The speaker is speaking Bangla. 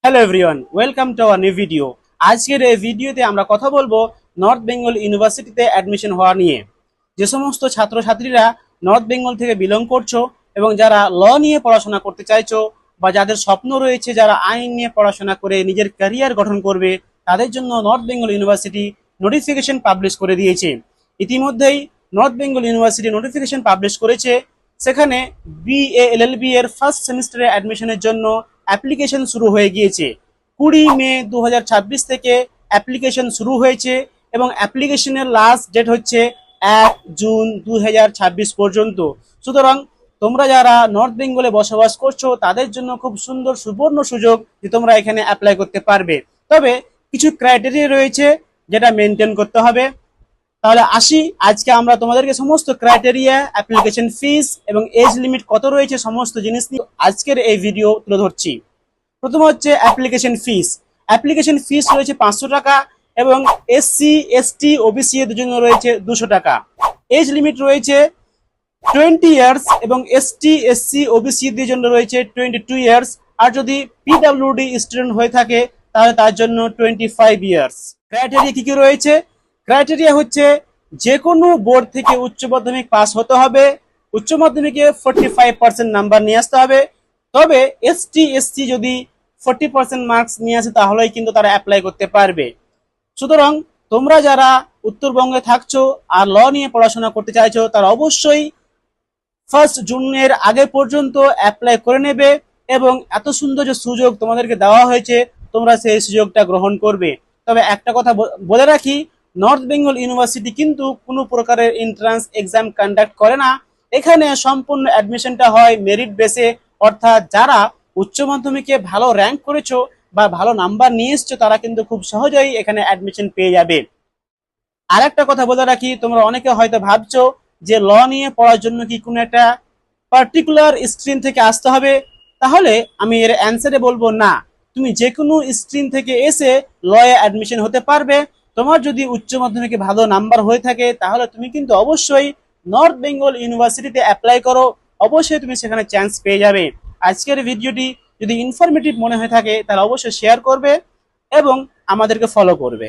Hello everyone, welcome to our new video. আজকের এই ভিডিওতে আমরা কথা বলবো নর্থ বেঙ্গল ইউনিভার্সিটিতে অ্যাডমিশন হওয়া নিয়ে। যে সমস্ত ছাত্রছাত্রীরা নর্থ বেঙ্গল থেকে বিলং করছো এবং যারা ল নিয়ে পড়াশোনা করতে চাইছো বা যাদের স্বপ্ন রয়েছে যারা আইন নিয়ে পড়াশোনা করে নিজের ক্যারিয়ার গঠন করবে, তাদের জন্য north Bengal university notification publish করে দিয়েছে। ইতিমধ্যেই north Bengal university notification publish করেছে। সেখানে BA-LLB এর ফার্স্ট সেমিস্টারে অ্যাডমিশনের জন্য অ্যাপ্লিকেশন শুরু হয়ে গিয়েছে। 20 মে 2026 থেকে অ্যাপ্লিকেশন শুরু হয়েছে এবং অ্যাপ্লিকেশনের লাস্ট ডেট হচ্ছে 1 জুন 2026 পর্যন্ত। সুতরাং তোমরা যারা নর্থ বেঙ্গলে বসবাস করছো তাদের জন্য খুব সুন্দর সুবর্ণ সুযোগ যে তোমরা এখানে অ্যাপ্লাই করতে পারবে। তবে কিছু ক্রাইটেরিয়া রয়েছে যেটা মেনটেন করতে হবে। তাহলে আসি, আজকে আমরা তোমাদেরকে সমস্ত ক্রাইটেরিয়া, অ্যাপ্লিকেশন ফিস এবং এজ লিমিট কত রয়েছে সমস্ত জিনিস নিয়ে আজকের এই ভিডিও তুলে ধরছি। প্রথম হচ্ছে অ্যাপ্লিকেশন ফিস। অ্যাপ্লিকেশন ফিস রয়েছে 500 টাকা এবং SC ST OBC এর জন্য রয়েছে 200 টাকা। এজ লিমিট রয়েছে 20 ইয়ার্স এবং ST SC OBC এর জন্য রয়েছে 22 ইয়ার্স। আর যদি PWD স্টুডেন্ট হয়ে থাকে তাহলে তার জন্য 25 ইয়ার্স। ক্রাইটেরিয়া কি কি রয়েছে? ক্রাইটেরিয়া হচ্ছে যে কোনো বোর্ড থেকে উচ্চ মাধ্যমিক পাস হতে হবে, উচ্চ মাধ্যমিকে 45% নাম্বার নিয়ে আসতে হবে। তবে ST SC যদি 40% মার্কস নিয়ে আসে তাহলেই কিন্তু তারা অ্যাপ্লাই করতে পারবে। সুতরাং তোমরা যারা উত্তরবঙ্গে থাকছো আর ল নিয়ে পড়াশোনা করতে চাইছো তারা অবশ্যই 1 জুনের আগে পর্যন্ত অ্যাপ্লাই করে নেবে এবং এত সুন্দর যে সুযোগ তোমাদেরকে দেওয়া হয়েছে তোমরা সেই সুযোগটা গ্রহণ করবে। তবে একটা কথা বলে রাখি, নর্থ বেঙ্গল ইউনিভার্সিটি কিন্তু কোনো প্রকারের এন্ট্রান্স এক্সাম কন্ডাক্ট করে না। এখানে সম্পূর্ণ অ্যাডমিশনটা হয় মেরিট বেসে, অর্থাৎ যারা উচ্চ মাধ্যমিকে ভালো র্যাঙ্ক করেছো বা ভালো নাম্বার নিয়ে এসছো তারা কিন্তু খুব সহজেই এখানে অ্যাডমিশন পেয়ে যাবে। আর একটা কথা বলে রাখি, তোমরা অনেকে হয়তো ভাবছো যে ল নিয়ে পড়ার জন্য কি কোনো একটা পার্টিকুলার স্ট্রিম থেকে আসতে হবে। তাহলে আমি এর অ্যান্সারে বলবো না, তুমি যে কোনো স্ট্রিম থেকে এসে লয়ে অ্যাডমিশন হতে পারবে। তোমার যদি উচ্চ মাধ্যমিকে ভালো নাম্বার হয়ে থাকে তাহলে তুমি কিন্তু অবশ্যই নর্থ বেঙ্গল ইউনিভার্সিটিতে অ্যাপ্লাই করো, অবশ্যই তুমি সেখানে চান্স পেয়ে যাবে। আজকের ভিডিওটি যদি ইনফরমেটিভ মনে হয়ে থাকে তাহলে অবশ্যই শেয়ার করবে এবং আমাদেরকে ফলো করবে।